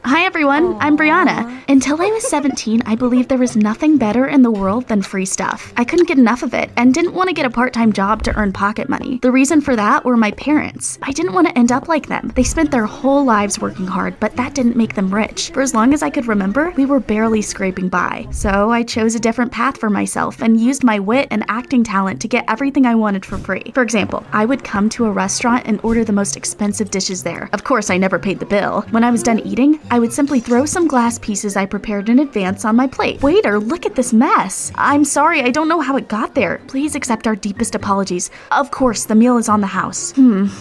Hi everyone, I'm Briana. Until I was 17, I believed there was nothing better in the world than free stuff. I couldn't get enough of it and didn't want to get a part-time job to earn pocket money. The reason for that were my parents. I didn't want to end up like them. They spent their whole lives working hard, but that didn't make them rich. For as long as I could remember, we were barely scraping by. So I chose a different path for myself and used my wit and acting talent to get everything I wanted for free. For example, I would come to a restaurant and order the most expensive dishes there. Of course, I never paid the bill. When I was done eating, I would simply throw some glass pieces I prepared in advance on my plate. Waiter, look at this mess. I'm sorry, I don't know how it got there. Please accept our deepest apologies. Of course, the meal is on the house.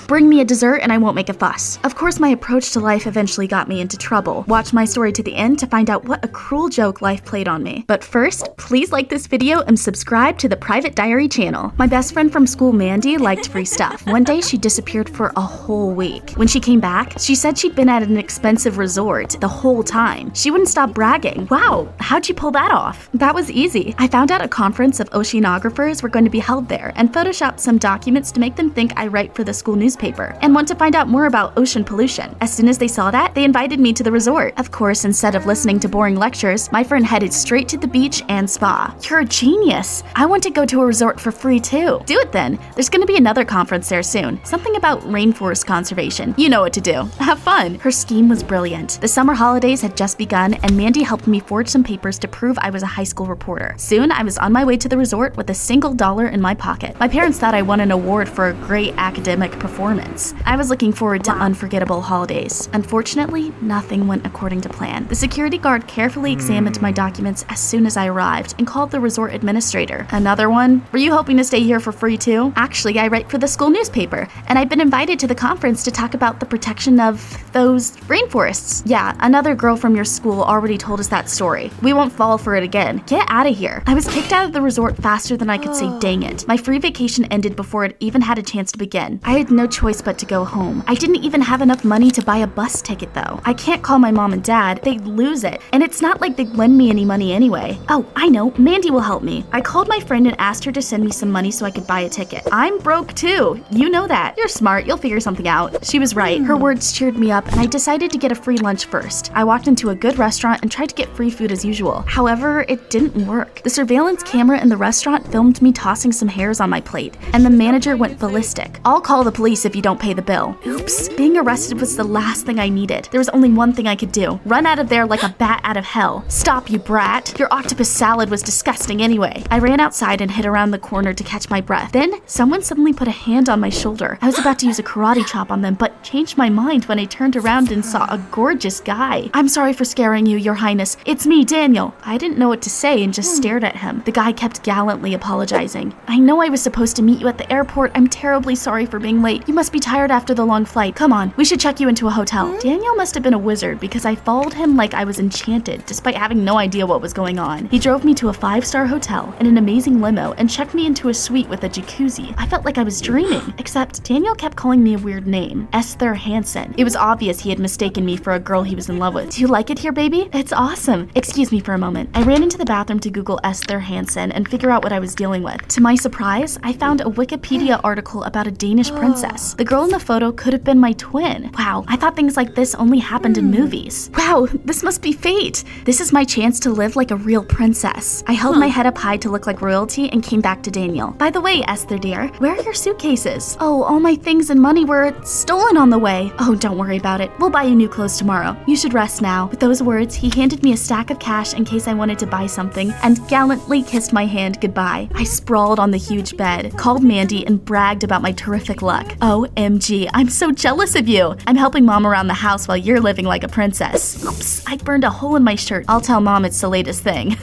Bring me a dessert and I won't make a fuss. Of course, my approach to life eventually got me into trouble. Watch my story to the end to find out what a cruel joke life played on me. But first, please like this video and subscribe to the Private Diary channel. My best friend from school, Mandy, liked free stuff. One day, she disappeared for a whole week. When she came back, she said she'd been at an expensive resort the whole time. She wouldn't stop bragging. Wow, how'd you pull that off? That was easy. I found out a conference of oceanographers were going to be held there and photoshopped some documents to make them think I write for the school newspaper and want to find out more about ocean pollution. As soon as they saw that, they invited me to the resort. Of course, instead of listening to boring lectures, my friend headed straight to the beach and spa. You're a genius. I want to go to a resort for free too. Do it then. There's going to be another conference there soon. Something about rainforest conservation. You know what to do. Have fun. Her scheme was brilliant. The summer holidays had just begun and Mandy helped me forge some papers to prove I was a high school reporter. Soon, I was on my way to the resort with a single dollar in my pocket. My parents thought I won an award for a great academic performance. I was looking forward to unforgettable holidays. Unfortunately, nothing went according to plan. The security guard carefully examined my documents as soon as I arrived and called the resort administrator. Another one? Were you hoping to stay here for free too? Actually, I write for the school newspaper, and I've been invited to the conference to talk about the protection of those rainforests. Yeah, another girl from your school already told us that story. We won't fall for it again. Get out of here. I was kicked out of the resort faster than I could say dang it. My free vacation ended before it even had a chance to begin. I had no choice but to go home. I didn't even have enough money to buy a bus ticket though. I can't call my mom and dad. They'd lose it. And it's not like they'd lend me any money anyway. Oh, I know. Mandy will help me. I called my friend and asked her to send me some money so I could buy a ticket. I'm broke too. You know that. You're smart. You'll figure something out. She was right. Her words cheered me up and I decided to get a free lunch first. I walked into a good restaurant and tried to get free food as usual. However, it didn't work. The surveillance camera in the restaurant filmed me tossing some hairs on my plate, and the manager went ballistic. I'll call the police if you don't pay the bill. Oops. Being arrested was the last thing I needed. There was only one thing I could do. Run out of there like a bat out of hell. Stop, you brat. Your octopus salad was disgusting anyway. I ran outside and hid around the corner to catch my breath. Then, someone suddenly put a hand on my shoulder. I was about to use a karate chop on them, but changed my mind when I turned around and saw a gorgeous guy. I'm sorry for scaring you, Your Highness. It's me, Daniel. I didn't know what to say and just stared at him. The guy kept gallantly apologizing. I know I was supposed to meet you at the airport. I'm terribly sorry for being late. You must be tired after the long flight. Come on, we should check you into a hotel. Daniel must have been a wizard because I followed him like I was enchanted, despite having no idea what was going on. He drove me to a 5-star hotel in an amazing limo and checked me into a suite with a jacuzzi. I felt like I was dreaming, except Daniel kept calling me a weird name, Esther Hansen. It was obvious he had mistaken me for a girl he was in love with. Do you like it here, baby? It's awesome. Excuse me for a moment. I ran into the bathroom to Google Esther Hansen and figure out what I was dealing with. To my surprise, I found a Wikipedia article about a Danish princess. The girl in the photo could have been my twin. Wow, I thought things like this only happened in movies. Wow, this must be fate. This is my chance to live like a real princess. I held my head up high to look like royalty and came back to Daniel. By the way, Esther dear, where are your suitcases? Oh, all my things and money were stolen on the way. Oh, don't worry about it. We'll buy you new clothes tomorrow. You should rest now. With those words, he handed me a stack of cash in case I wanted to buy something and gallantly kissed my hand goodbye. I sprawled on the huge bed, called Mandy, and bragged about my terrific luck. OMG, I'm so jealous of you. I'm helping Mom around the house while you're living like a princess. Oops, I burned a hole in my shirt. I'll tell Mom it's the latest thing.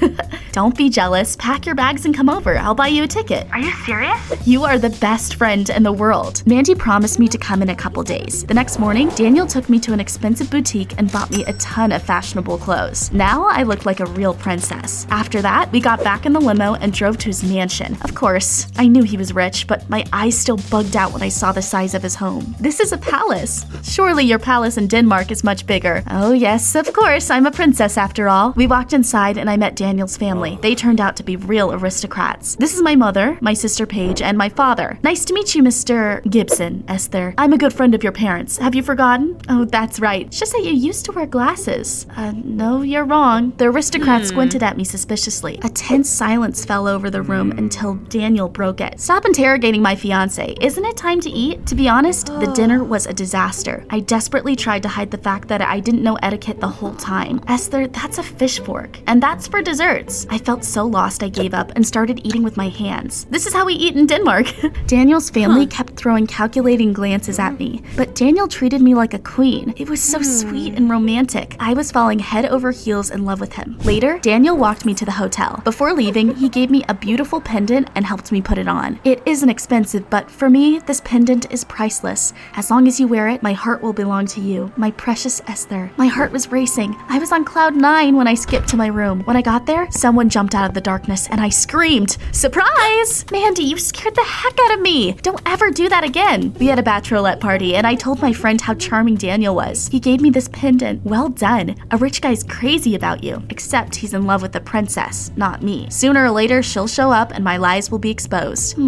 Don't be jealous. Pack your bags and come over. I'll buy you a ticket. Are you serious? You are the best friend in the world. Mandy promised me to come in a couple days. The next morning, Daniel took me to an expensive boutique and bought me a ton of fashionable clothes. Now I looked like a real princess. After that, we got back in the limo and drove to his mansion. Of course, I knew he was rich, but my eyes still bugged out when I saw the size of his home. This is a palace. Surely your palace in Denmark is much bigger. Oh yes, of course, I'm a princess after all. We walked inside and I met Daniel's family. They turned out to be real aristocrats. This is my mother, my sister Paige, and my father. Nice to meet you, Mr. Gibson, Esther. I'm a good friend of your parents. Have you forgotten? Oh, that's right. It's just that you used used to wear glasses. No, you're wrong. The aristocrat squinted at me suspiciously. A tense silence fell over the room until Daniel broke it. Stop interrogating my fiance. Isn't it time to eat? To be honest, the dinner was a disaster. I desperately tried to hide the fact that I didn't know etiquette the whole time. Esther, that's a fish fork. And that's for desserts. I felt so lost I gave up and started eating with my hands. This is how we eat in Denmark. Daniel's family kept throwing calculating glances at me, but Daniel treated me like a queen. It was so sweet and romantic. I was falling head over heels in love with him. Later, Daniel walked me to the hotel. Before leaving, he gave me a beautiful pendant and helped me put it on. It isn't expensive, but for me, this pendant is priceless. As long as you wear it, my heart will belong to you, my precious Esther. My heart was racing. I was on cloud 9 when I skipped to my room. When I got there, someone jumped out of the darkness and I screamed, "Surprise!" Mandy, you scared the heck out of me. Don't ever do that again. We had a bachelorette party and I told my friend how charming Daniel was. He gave me this pendant. Well done. A rich guy's crazy about you. Except he's in love with the princess, not me. Sooner or later, she'll show up and my lies will be exposed.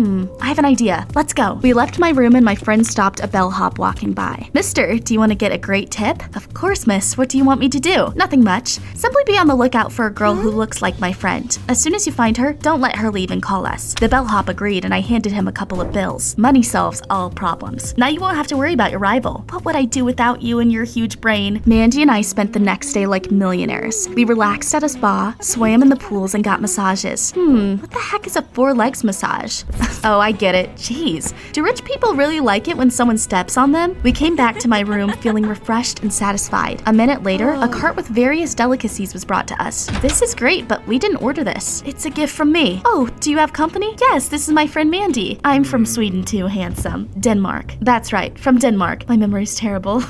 I have an idea. Let's go. We left my room and my friend stopped a bellhop walking by. "Mister, do you want to get a great tip?" "Of course, miss. What do you want me to do?" "Nothing much. Simply be on the lookout for a girl who looks like my friend. As soon as you find her, don't let her leave and call us." The bellhop agreed and I handed him a couple of bills. Money solves all problems. Now you won't have to worry about your rival. What would I do without you and your huge brain? Mandy and I spent the next day like millionaires. We relaxed at a spa, swam in the pools, and got massages. What the heck is a 4 legs massage? Oh, I get it. Jeez. Do rich people really like it when someone steps on them? We came back to my room feeling refreshed and satisfied. A minute later, a cart with various delicacies was brought to us. This is great, but we didn't order this. It's a gift from me. Oh, do you have company? Yes, this is my friend Mandy. I'm from Sweden too, handsome. Denmark. That's right, from Denmark. My memory's terrible.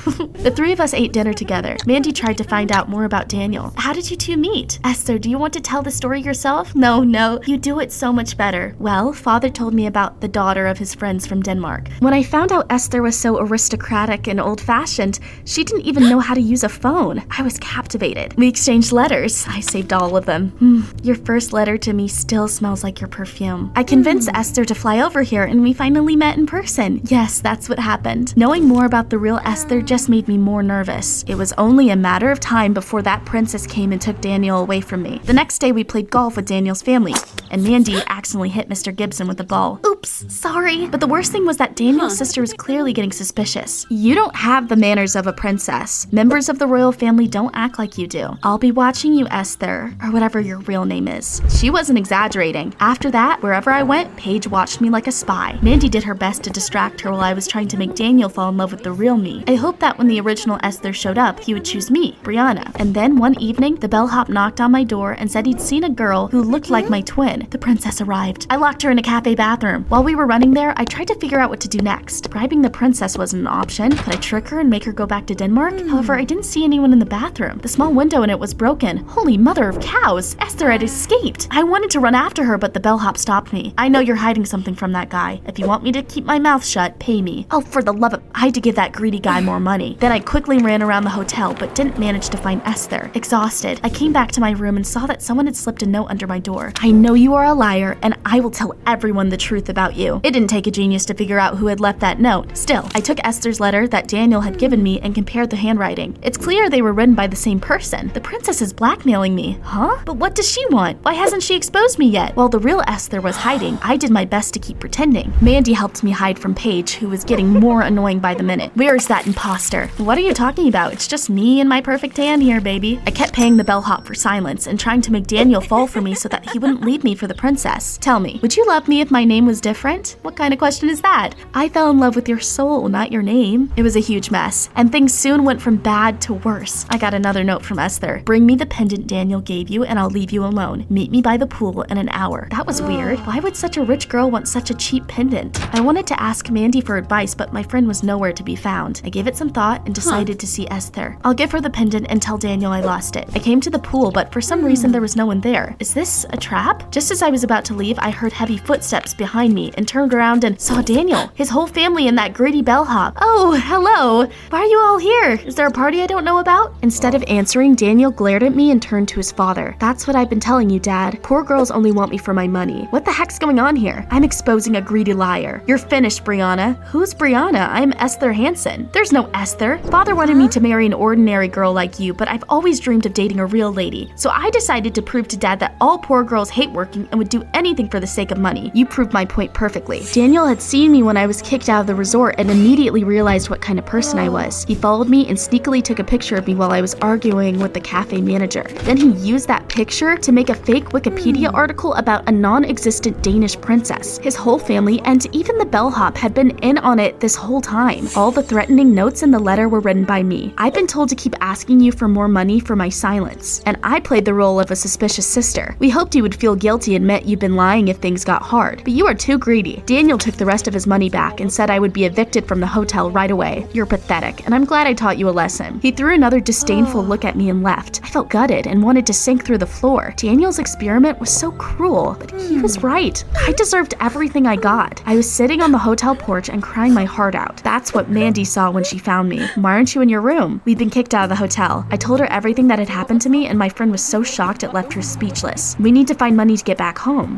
The 3 of us ate dinner together. Mandy tried to find out more about Daniel. How did you 2 meet? Esther, do you want to tell the story yourself? No, you do it so much better. Well, father told me about the daughter of his friends from Denmark. When I found out Esther was so aristocratic and old-fashioned, she didn't even know how to use a phone. I was captivated. We exchanged letters. I saved all of them. Your first letter to me still smells like your perfume. I convinced Esther to fly over here and we finally met in person. Yes, that's what happened. Knowing more about the real Esther just made me more nervous. It was only a matter of time before that princess came and took Daniel away from me. The next day we played golf with Daniel's family, and Mandy accidentally hit Mr. Gibson with the ball. Oops, sorry. But the worst thing was that Daniel's sister was clearly getting suspicious. You don't have the manners of a princess. Members of the royal family don't act like you do. I'll be watching you, Esther, or whatever your real name is. She wasn't exaggerating. After that, wherever I went, Paige watched me like a spy. Mandy did her best to distract her while I was trying to make Daniel fall in love with the real me. I hoped that when the original Esther showed up, he would choose me, Briana. And then one evening, the bellhop knocked on my door and said he'd seen a girl who looked like my twin. The princess arrived. I locked her in a cafe bathroom. While we were running there, I tried to figure out what to do next. Bribing the princess wasn't an option. Could I trick her and make her go back to Denmark? However, I didn't see anyone in the bathroom. The small window in it was broken. Holy mother of cows! Esther had escaped. I wanted to run after her, but the bellhop stopped me. I know you're hiding something from that guy. If you want me to keep my mouth shut, pay me. Oh, for the love of... I had to give that greedy guy more money. Then I quickly ran around the hotel, but didn't manage to find Esther. Exhausted, I came back to my room and saw that someone had slipped a note under my door. I know you are a liar, and I will tell everyone the truth about you. It didn't take a genius to figure out who had left that note. Still, I took Esther's letter that Daniel had given me and compared the handwriting. It's clear they were written by the same person. The princess is blackmailing me. Huh? But what does she want? Why hasn't she exposed me yet? While the real Esther was hiding, I did my best to keep pretending. Mandy helped me hide from Paige, who was getting more annoying by the minute. Where is that imposter? What are you talking about? It's just me and my perfect tan here, baby. I kept paying the bellhop for silence and trying to make Daniel fall for me so that he wouldn't leave me for the princess. Tell me, would you love me if my name was different? What kind of question is that? I fell in love with your soul, not your name. It was a huge mess, and things soon went from bad to worse. I got another note from Esther. Bring me the pendant Daniel gave you and I'll leave you alone. Meet me by the pool in an hour. That was weird. Why would such a rich girl want such a cheap pendant? I wanted to ask Mandy for advice, but my friend was nowhere to be found. I gave it some thought and decided to see Esther. I'll give her the pendant and tell Daniel I lost it. I came to the pool, but for some reason there was no one there. Is this a trap? Just Just as I was about to leave, I heard heavy footsteps behind me and turned around and saw Daniel, his whole family, and that greedy bellhop. Oh, hello. Why are you all here? Is there a party I don't know about? Instead of answering, Daniel glared at me and turned to his father. That's what I've been telling you, Dad. Poor girls only want me for my money. What the heck's going on here? I'm exposing a greedy liar. You're finished, Briana. Who's Briana? I'm Esther Hansen. There's no Esther. Father wanted me to marry an ordinary girl like you, but I've always dreamed of dating a real lady. So I decided to prove to Dad that all poor girls hate working and would do anything for the sake of money. You proved my point perfectly. Daniel had seen me when I was kicked out of the resort and immediately realized what kind of person I was. He followed me and sneakily took a picture of me while I was arguing with the cafe manager. Then he used that picture to make a fake Wikipedia article about a non-existent Danish princess. His whole family and even the bellhop had been in on it this whole time. All the threatening notes in the letter were written by me. I've been told to keep asking you for more money for my silence, and I played the role of a suspicious sister. We hoped you would feel guilty and admit you'd been lying if things got hard, but you are too greedy. Daniel took the rest of his money back and said I would be evicted from the hotel right away. You're pathetic, and I'm glad I taught you a lesson. He threw another disdainful look at me and left. I felt gutted and wanted to sink through the floor. Daniel's experiment was so cruel, but he was right. I deserved everything I got. I was sitting on the hotel porch and crying my heart out. That's what Mandy saw when she found me. Why aren't you in your room? We'd been kicked out of the hotel. I told her everything that had happened to me, and my friend was so shocked it left her speechless. We need to find money to get back home.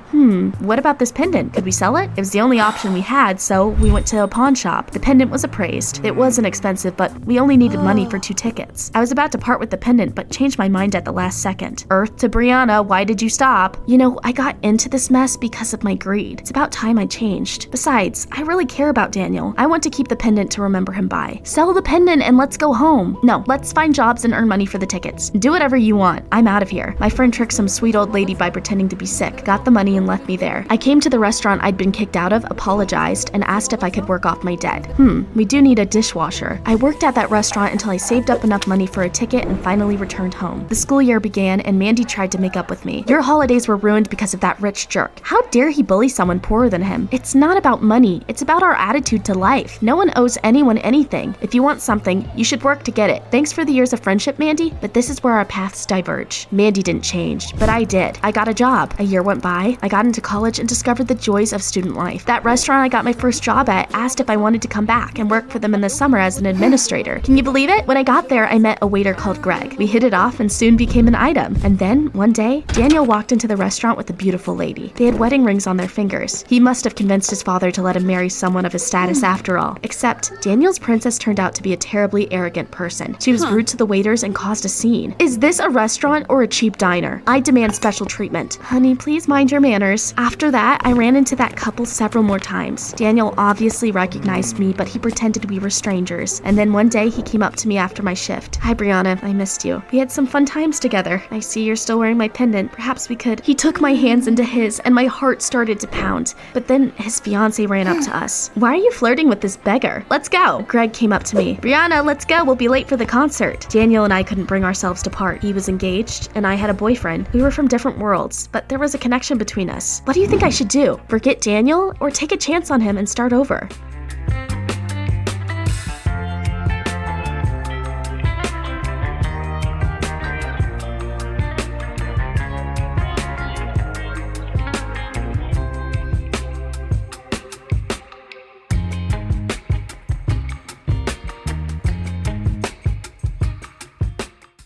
What about this pendant? Could we sell it? It was the only option we had, so we went to a pawn shop. The pendant was appraised. It wasn't expensive, but we only needed money for 2 tickets. I was about to part with the pendant, but changed my mind at the last second. Earth to Briana, why did you stop? You know, I got into this mess because of my greed. It's about time I changed. Besides, I really care about Daniel. I want to keep the pendant to remember him by. Sell the pendant and let's go home. No, let's find jobs and earn money for the tickets. Do whatever you want. I'm out of here. My friend tricked some sweet old lady by pretending to be sick, got the money and left me there. I came to the restaurant I'd been kicked out of, apologized, and asked if I could work off my debt. We do need a dishwasher. I worked at that restaurant until I saved up enough money for a ticket and finally returned home. The school year began and Mandy tried to make up with me. Your holidays were ruined because of that rich jerk. How dare he bully someone poorer than him? It's not about money. It's about our attitude to life. No one owes anyone anything. If you want something, you should work to get it. Thanks for the years of friendship, Mandy, but this is where our paths diverge. Mandy didn't change, but I did. I got a job. A year went by. I got into college and discovered the joys of student life. That restaurant I got my first job at asked if I wanted to come back and work for them in the summer as an administrator. Can you believe it? When I got there, I met a waiter called Greg. We hit it off and soon became an item. And then, one day, Daniel walked into the restaurant with a beautiful lady. They had wedding rings on their fingers. He must have convinced his father to let him marry someone of his status after all. Except, Daniel's princess turned out to be a terribly arrogant person. She was rude to the waiters and caused a scene. Is this a restaurant or a cheap diner? I demand special treatment. Honey, please mind your manners. After that, I ran into that couple several more times. Daniel obviously recognized me, but he pretended we were strangers. And then one day, he came up to me after my shift. Hi, Briana. I missed you. We had some fun times together. I see you're still wearing my pendant. Perhaps we could. He took my hands into his, and my heart started to pound. But then his fiance ran up to us. Why are you flirting with this beggar? Let's go. Greg came up to me. Briana, let's go. We'll be late for the concert. Daniel and I couldn't bring ourselves to part. He was engaged, and I had a boyfriend. We were from different worlds, but there was a connection between us. What do you think I should do? Forget Daniel, or take a chance on him and start over?